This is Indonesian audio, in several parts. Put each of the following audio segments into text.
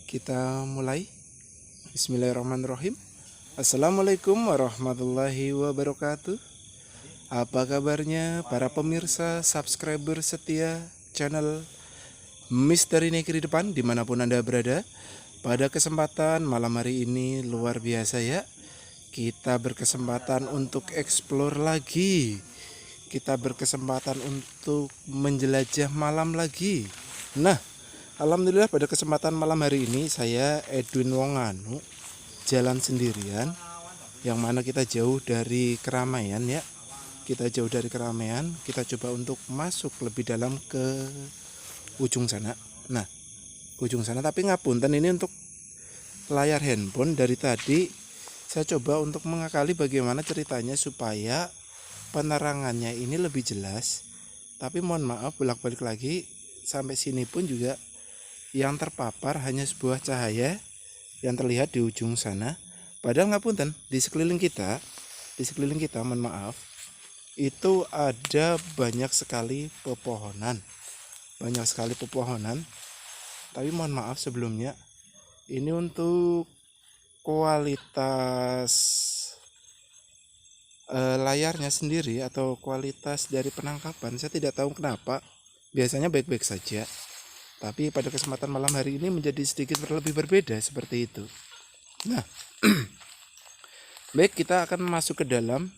Kita mulai. Bismillahirrahmanirrahim. Assalamualaikum warahmatullahi wabarakatuh. Apa kabarnya para pemirsa subscriber setia channel Misteri Negeri Depan dimanapun Anda berada? Pada kesempatan malam hari ini luar biasa ya. Kita berkesempatan untuk explore lagi. Kita berkesempatan untuk menjelajah malam lagi. Nah, alhamdulillah pada kesempatan malam hari ini saya Edwin Wonganu jalan sendirian, yang mana kita jauh dari keramaian ya. Kita jauh dari keramaian, kita coba untuk masuk lebih dalam ke ujung sana. Nah, ujung sana tapi ngapunten ini untuk layar handphone dari tadi saya coba untuk mengakali bagaimana ceritanya supaya penerangannya ini lebih jelas. Tapi mohon maaf bolak-balik lagi sampai sini pun juga yang terpapar hanya sebuah cahaya yang terlihat di ujung sana. Padahal ngapunten di sekeliling kita mohon maaf, itu ada banyak sekali pepohonan. Tapi mohon maaf sebelumnya, ini untuk kualitas layarnya sendiri atau kualitas dari penangkapan saya tidak tahu kenapa. Biasanya baik-baik saja. Tapi pada kesempatan malam hari ini menjadi sedikit lebih berbeda seperti itu. Nah, baik, kita akan masuk ke dalam.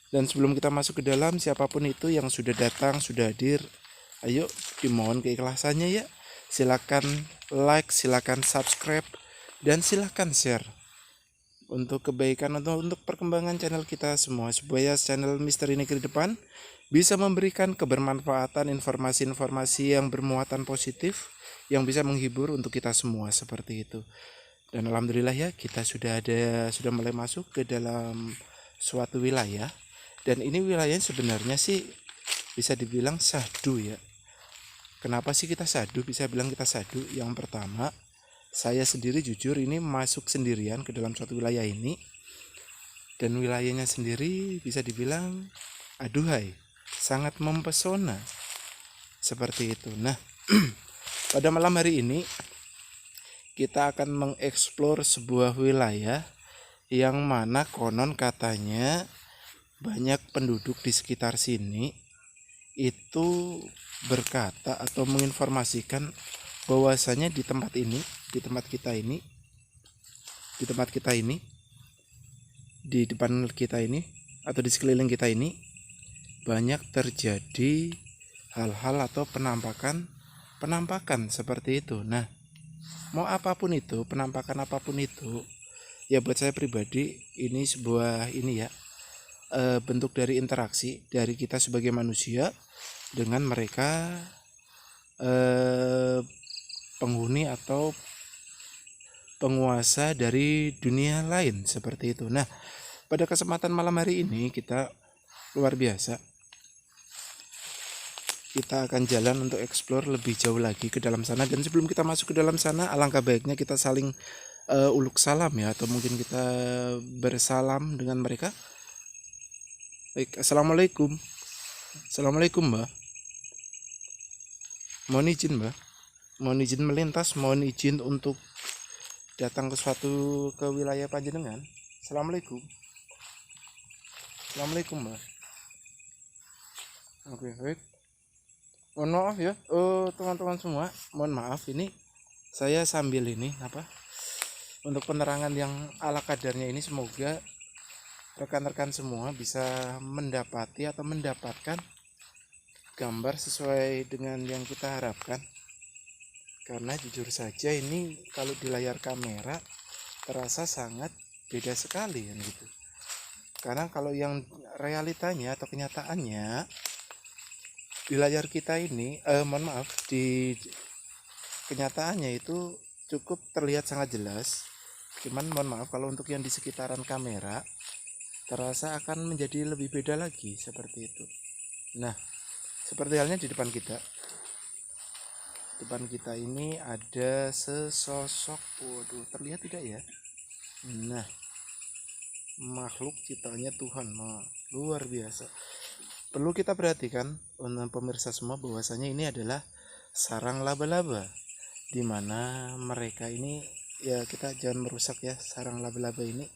Dan sebelum kita masuk ke dalam, siapapun itu yang sudah datang, sudah hadir, ayo dimohon keikhlasannya ya. Silakan like, silakan subscribe, dan silakan share. Untuk kebaikan atau untuk perkembangan channel kita semua, supaya channel Misteri Negeri Depan bisa memberikan kebermanfaatan, informasi-informasi yang bermuatan positif, yang bisa menghibur untuk kita semua seperti itu. Dan alhamdulillah ya, kita sudah mulai masuk ke dalam suatu wilayah. Dan ini wilayahnya sebenarnya sih bisa dibilang sadu ya. Kenapa sih kita sadu? Bisa bilang kita sadu. Yang pertama, saya sendiri jujur ini masuk sendirian ke dalam suatu wilayah ini. Dan wilayahnya sendiri bisa dibilang aduhai, sangat mempesona seperti itu. Nah, pada malam hari ini kita akan mengeksplor sebuah wilayah yang mana konon katanya banyak penduduk di sekitar sini itu berkata atau menginformasikan bahwasanya di tempat kita ini, di depan kita ini atau di sekeliling kita ini banyak terjadi hal-hal atau penampakan seperti itu. Nah, mau apapun itu, penampakan apapun itu, ya buat saya pribadi ini sebuah bentuk dari interaksi dari kita sebagai manusia dengan mereka, penghuni atau penguasa dari dunia lain seperti itu. Nah, pada kesempatan malam hari ini kita luar biasa. Kita akan jalan untuk explore lebih jauh lagi ke dalam sana. Dan sebelum kita masuk ke dalam sana, alangkah baiknya kita saling uluk salam ya, atau mungkin kita bersalam dengan mereka. Baik, assalamualaikum. Assalamualaikum mbak. Mohon izin mbak, mohon izin melintas, mohon izin untuk datang ke wilayah panjenengan. Assalamualaikum. Assalamualaikum mbak. Oke, baik. Mohon maaf ya, teman-teman semua, mohon maaf ini saya sambil untuk penerangan yang ala kadarnya ini, semoga rekan-rekan semua bisa mendapati atau mendapatkan gambar sesuai dengan yang kita harapkan. Karena jujur saja ini kalau di layar kamera terasa sangat beda sekali kan gitu. Karena kalau yang realitanya atau kenyataannya di layar kita ini, di kenyataannya itu cukup terlihat sangat jelas. Cuman mohon maaf kalau untuk yang di sekitaran kamera terasa akan menjadi lebih beda lagi seperti itu. Nah, seperti halnya di depan kita. Depan kita ini ada sesosok, waduh, terlihat tidak ya? Nah, makhluk ciptaannya Tuhan, luar biasa. Perlu kita perhatikan untuk pemirsa semua bahwasanya ini adalah sarang laba-laba. dimana mereka ini ya, kita jangan merusak ya sarang laba-laba ini.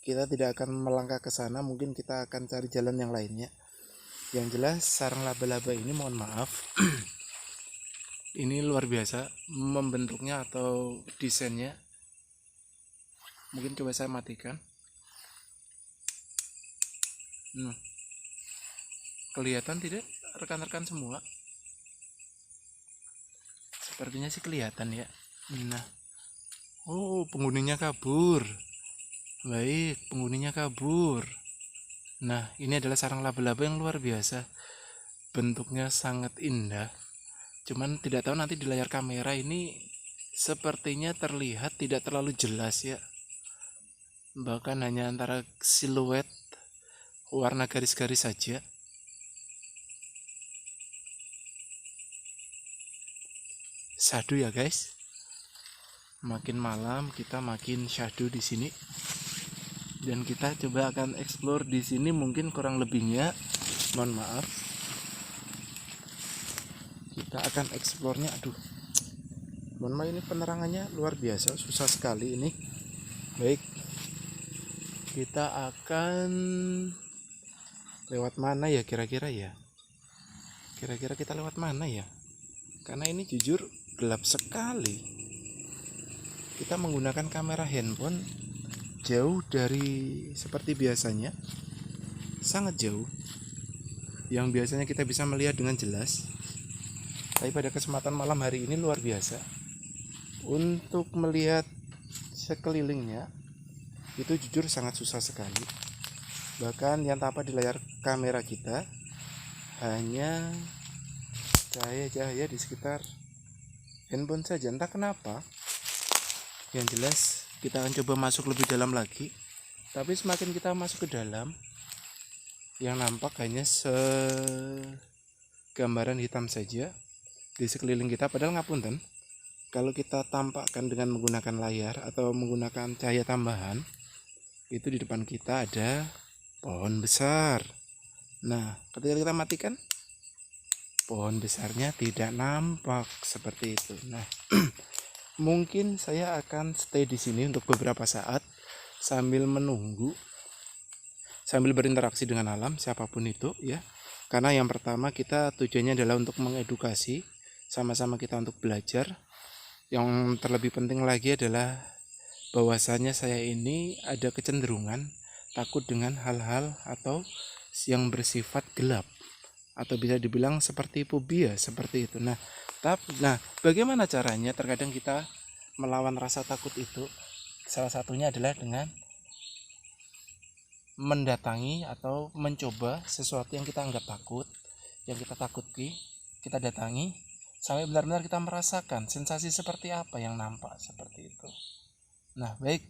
Kita tidak akan melangkah ke sana, mungkin kita akan cari jalan yang lainnya. Yang jelas sarang laba-laba ini, mohon maaf, ini luar biasa membentuknya atau desainnya. Mungkin coba saya matikan. Kelihatan tidak rekan-rekan semua? Sepertinya sih kelihatan ya. Nah, oh, penghuninya kabur. Baik, penghuninya kabur. Nah, ini adalah sarang laba-laba yang luar biasa. Bentuknya sangat indah. Cuman tidak tahu nanti di layar kamera ini sepertinya terlihat tidak terlalu jelas ya. Bahkan hanya antara siluet warna garis-garis saja. Syahdu ya guys. Makin malam kita makin syahdu di sini. Dan kita coba akan explore di sini, mungkin kurang lebihnya mohon maaf. Kita akan explore-nya. Aduh, mohon maaf, ini penerangannya luar biasa, susah sekali ini. Baik, kita akan lewat mana ya kira-kira ya? Kira-kira kita lewat mana ya? Karena ini jujur gelap sekali. Kita menggunakan kamera handphone jauh dari seperti biasanya, sangat jauh, yang biasanya kita bisa melihat dengan jelas. Tapi pada kesempatan malam hari ini luar biasa. Untuk melihat sekelilingnya itu jujur sangat susah sekali. Bahkan yang tampak di layar kamera kita hanya cahaya-cahaya di sekitar handphone saja. Entah kenapa. Yang jelas kita akan coba masuk lebih dalam lagi. Tapi semakin kita masuk ke dalam, yang nampak hanya segambaran hitam saja di sekeliling kita. Padahal ngapunten, kalau kita tampakkan dengan menggunakan layar atau menggunakan cahaya tambahan, itu di depan kita ada pohon besar. Nah, ketika kita matikan, pohon besarnya tidak nampak seperti itu. Nah, mungkin saya akan stay di sini untuk beberapa saat sambil menunggu, sambil berinteraksi dengan alam siapapun itu ya. Karena yang pertama kita tujuannya adalah untuk mengedukasi, sama-sama kita untuk belajar. Yang terlebih penting lagi adalah bahwasanya saya ini ada kecenderungan takut dengan hal-hal atau yang bersifat gelap, atau bisa dibilang seperti fobia seperti itu. Nah, bagaimana caranya terkadang kita melawan rasa takut itu? Salah satunya adalah dengan mendatangi atau mencoba sesuatu yang kita anggap takut, yang kita takuti, kita datangi sampai benar-benar kita merasakan sensasi seperti apa yang nampak seperti itu. Nah, baik,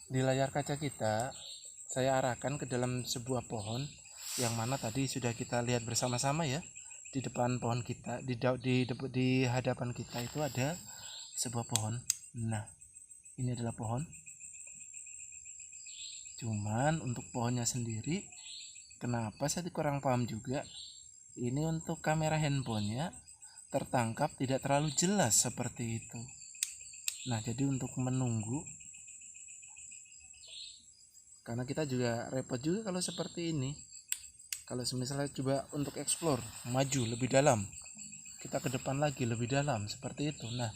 di layar kaca kita saya arahkan ke dalam sebuah pohon yang mana tadi sudah kita lihat bersama-sama ya. Di depan pohon kita, di hadapan kita itu ada sebuah pohon. Nah, ini adalah pohon. Cuman untuk pohonnya sendiri, kenapa saya kurang paham juga. Ini untuk kamera handphonenya tertangkap tidak terlalu jelas seperti itu. Nah, jadi untuk menunggu, karena kita juga repot juga kalau seperti ini. Kalau misalnya coba untuk explore, maju lebih dalam, kita ke depan lagi lebih dalam seperti itu. Nah,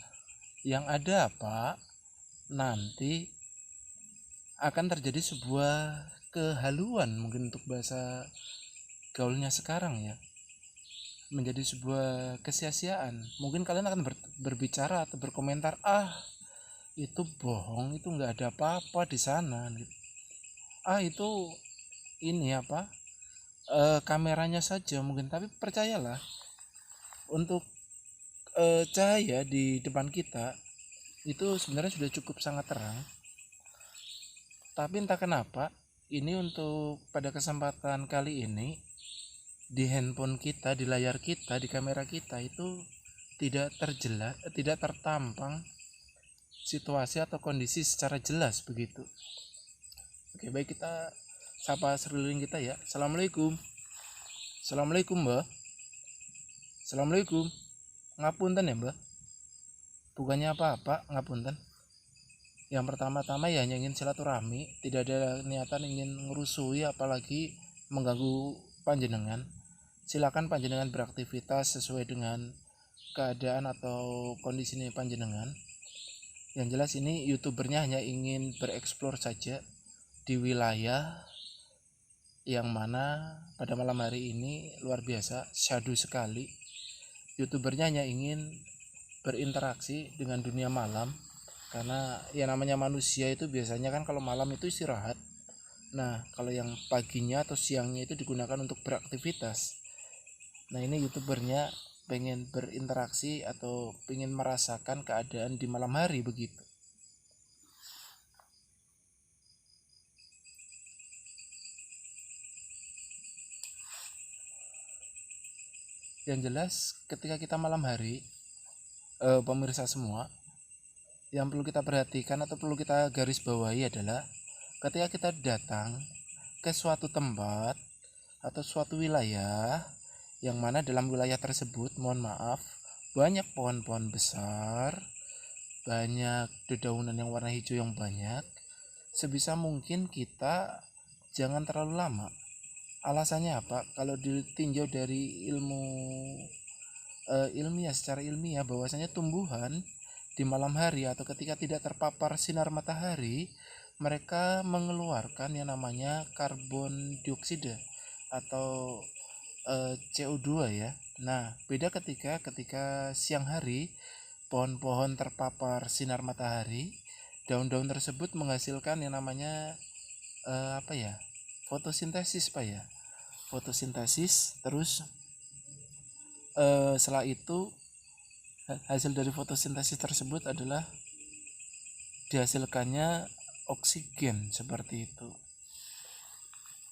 yang ada apa? Nanti akan terjadi sebuah kehaluan, mungkin untuk bahasa gaulnya sekarang ya, menjadi sebuah kesia-siaan. Mungkin kalian akan berbicara atau berkomentar, itu bohong, itu nggak ada apa-apa di sana. Itu ini apa? Kameranya saja mungkin. Tapi percayalah, untuk cahaya di depan kita itu sebenarnya sudah cukup sangat terang. Tapi entah kenapa ini untuk pada kesempatan kali ini di handphone kita, di layar kita, di kamera kita itu tidak terjelas, tidak tertampang situasi atau kondisi secara jelas begitu. Oke, baik, kita sapa sekeliling kita ya. Assalamualaikum. Assalamualaikum, Mbak. Assalamualaikum. Ngapunten ya, Mbak. bukannya apa-apa, ngapunten. Yang pertama-tama ya hanya ingin silaturahmi, tidak ada niatan ingin ngerusui apalagi mengganggu panjenengan. Silakan panjenengan beraktivitas sesuai dengan keadaan atau kondisi panjenengan. Yang jelas ini youtubernya hanya ingin bereksplor saja di wilayah yang mana pada malam hari ini luar biasa syahdu sekali. Youtubernya hanya ingin berinteraksi dengan dunia malam, karena ya namanya manusia itu biasanya kan kalau malam itu istirahat. Nah kalau yang paginya atau siangnya itu digunakan untuk beraktivitas. Nah ini youtubernya pengen berinteraksi atau pengen merasakan keadaan di malam hari begitu. Yang jelas ketika kita malam hari, pemirsa semua, yang perlu kita perhatikan atau perlu kita garis bawahi adalah ketika kita datang ke suatu tempat atau suatu wilayah yang mana dalam wilayah tersebut, mohon maaf, banyak pohon-pohon besar, banyak dedaunan yang warna hijau yang banyak, sebisa mungkin kita jangan terlalu lama. Alasannya apa? Kalau ditinjau dari ilmiah, secara ilmiah, bahwasanya tumbuhan di malam hari atau ketika tidak terpapar sinar matahari, mereka mengeluarkan yang namanya karbon dioksida atau CO2 ya. Nah beda ketika siang hari, pohon-pohon terpapar sinar matahari, daun-daun tersebut menghasilkan yang namanya fotosintesis fotosintesis. Terus setelah itu hasil dari fotosintesis tersebut adalah dihasilkannya oksigen seperti itu.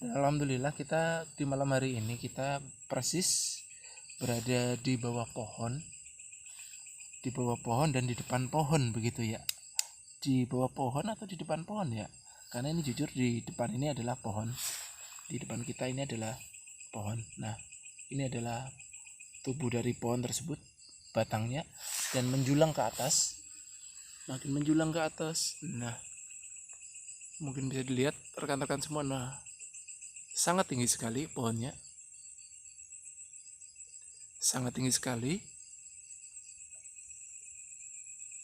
Dan alhamdulillah kita di malam hari ini kita persis berada di bawah pohon dan di depan pohon begitu ya. Di bawah pohon atau di depan pohon ya, karena ini jujur di depan ini adalah pohon, di depan kita ini adalah pohon. Nah ini adalah tubuh dari pohon tersebut, batangnya, dan menjulang ke atas, makin menjulang ke atas. Nah mungkin bisa dilihat rekan-rekan semua, nah sangat tinggi sekali pohonnya, sangat tinggi sekali,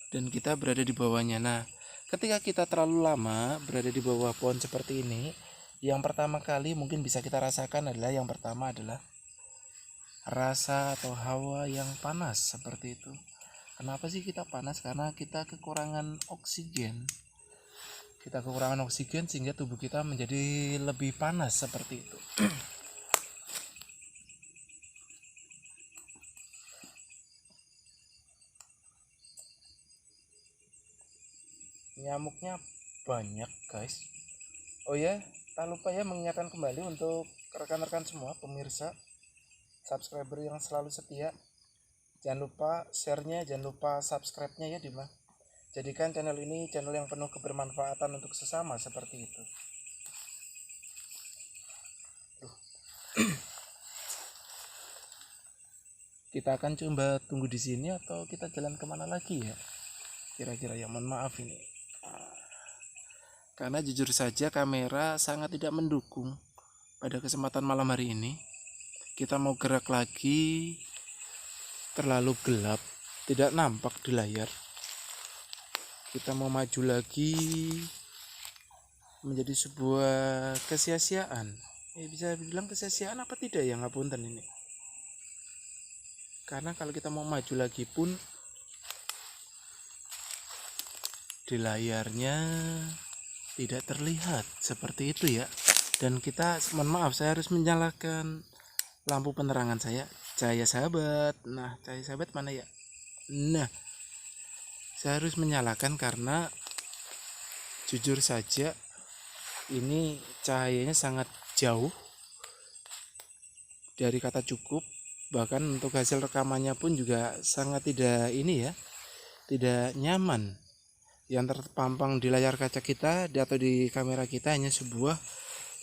dan kita berada di bawahnya. Nah ketika kita terlalu lama berada di bawah pohon seperti ini, yang pertama kali mungkin bisa kita rasakan adalah, yang pertama adalah rasa atau hawa yang panas seperti itu. Kenapa sih kita panas? Karena kita kekurangan oksigen. Kita kekurangan oksigen sehingga tubuh kita menjadi lebih panas seperti itu. Nyamuknya banyak guys. Oh ya, tak lupa ya mengingatkan kembali untuk rekan-rekan semua pemirsa, subscriber yang selalu setia, jangan lupa share-nya, jangan lupa subscribe-nya ya Dima. Jadikan channel ini channel yang penuh kebermanfaatan untuk sesama seperti itu. Kita akan coba tunggu di sini atau kita jalan kemana lagi ya? Kira-kira ya, mohon maaf ini. Karena jujur saja kamera sangat tidak mendukung pada kesempatan malam hari ini. Kita mau gerak lagi, terlalu gelap, tidak nampak di layar. Kita mau maju lagi, menjadi sebuah kesia-siaan. Bisa dibilang kesia-siaan apa tidak ya, ngapunten ini. Karena kalau kita mau maju lagi pun di layarnya tidak terlihat seperti itu ya. Dan kita, mohon maaf, saya harus menyalakan lampu penerangan saya, cahaya sahabat. Nah cahaya sahabat mana ya? Nah saya harus menyalakan karena jujur saja ini cahayanya sangat jauh dari kata cukup. Bahkan untuk hasil rekamannya pun juga sangat tidak ini ya, tidak nyaman. Yang terpampang di layar kaca kita atau di kamera kita hanya sebuah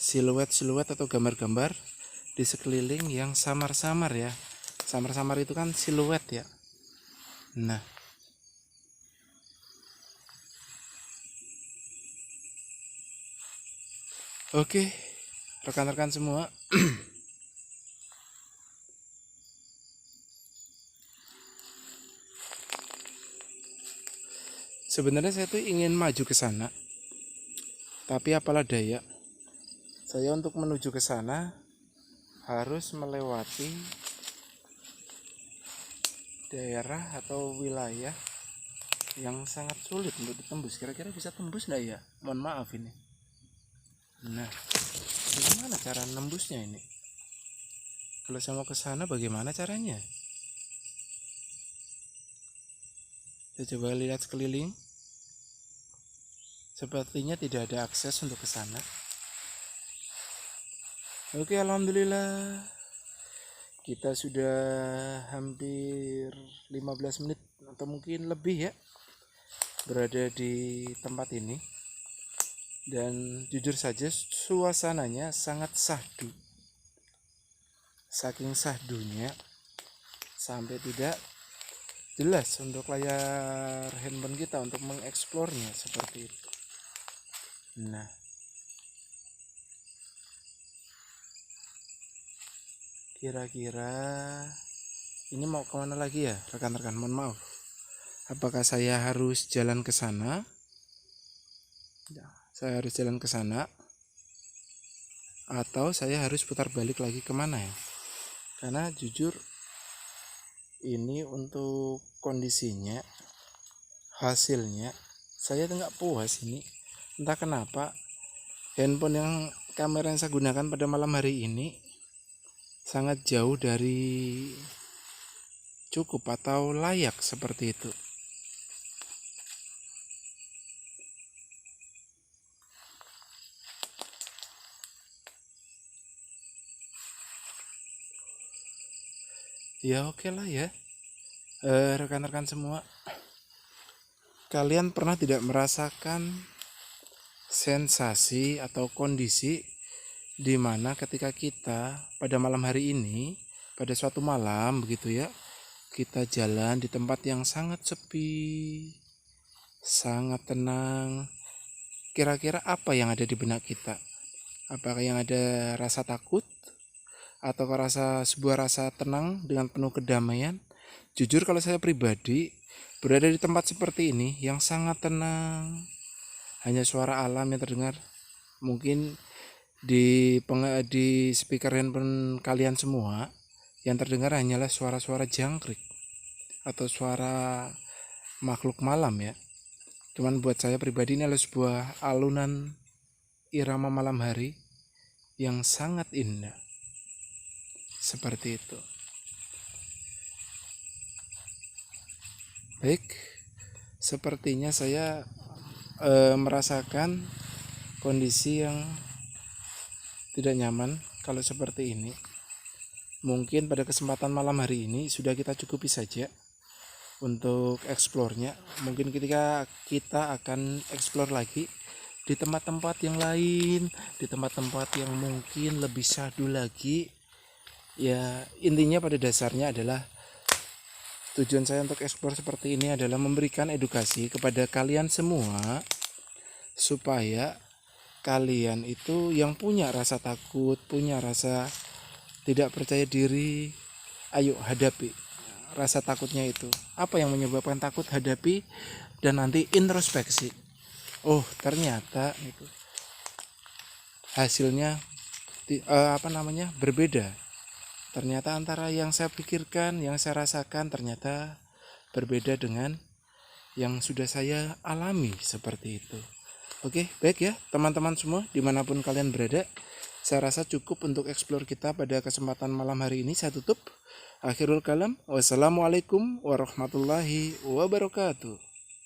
siluet-siluet atau gambar-gambar di sekeliling yang samar-samar ya. Samar-samar itu kan siluet ya. Nah Oke, rekan-rekan semua, sebenarnya saya tuh ingin maju ke sana, tapi apalah daya, saya untuk menuju ke sana harus melewati daerah atau wilayah yang sangat sulit untuk ditembus. Kira-kira bisa tembus nggak ya? Mohon maaf ini. Nah, bagaimana cara nembusnya ini? Kalau saya mau ke sana bagaimana caranya? Saya coba lihat sekeliling. Sepertinya tidak ada akses untuk ke sana. Oke, alhamdulillah. Kita sudah hampir 15 menit atau mungkin lebih ya berada di tempat ini. Dan jujur saja suasananya sangat syahdu. Saking syahdunya sampai tidak jelas untuk layar handphone kita untuk mengeksplornya seperti itu. Nah, kira-kira ini mau kemana lagi ya rekan-rekan? Mohon maaf. Apakah saya harus jalan ke sana? Ya, saya harus jalan ke sana atau saya harus putar balik lagi kemana ya? Karena jujur ini untuk kondisinya, hasilnya saya nggak puas ini. Entah kenapa handphone yang kamera yang saya gunakan pada malam hari ini sangat jauh dari cukup atau layak seperti itu. Ya oke lah ya, rekan-rekan semua, kalian pernah tidak merasakan sensasi atau kondisi di mana ketika kita pada malam hari ini, pada suatu malam begitu ya, kita jalan di tempat yang sangat sepi, sangat tenang. Kira-kira apa yang ada di benak kita? Apakah yang ada rasa takut? Atau sebuah rasa tenang dengan penuh kedamaian? Jujur kalau saya pribadi berada di tempat seperti ini yang sangat tenang, hanya suara alam yang terdengar. Mungkin di speaker handphone kalian semua yang terdengar hanyalah suara-suara jangkrik atau suara makhluk malam ya. Cuman buat saya pribadi ini adalah sebuah alunan irama malam hari yang sangat indah. Seperti itu. Baik, sepertinya saya merasakan kondisi yang tidak nyaman kalau seperti ini. Mungkin pada kesempatan malam hari ini sudah kita cukupi saja untuk eksplornya. Mungkin ketika kita akan eksplor lagi di tempat-tempat yang lain, di tempat-tempat yang mungkin lebih syahdu lagi. Ya, intinya pada dasarnya adalah tujuan saya untuk eksplor seperti ini adalah memberikan edukasi kepada kalian semua supaya kalian itu yang punya rasa takut, punya rasa tidak percaya diri, ayo hadapi rasa takutnya itu. Apa yang menyebabkan takut, hadapi dan nanti introspeksi. Oh, ternyata itu hasilnya berbeda. Ternyata antara yang saya pikirkan, yang saya rasakan ternyata berbeda dengan yang sudah saya alami seperti itu. Oke, baik ya teman-teman semua dimanapun kalian berada. Saya rasa cukup untuk eksplor kita pada kesempatan malam hari ini. Saya tutup. Akhirul kalam. Wassalamualaikum warahmatullahi wabarakatuh.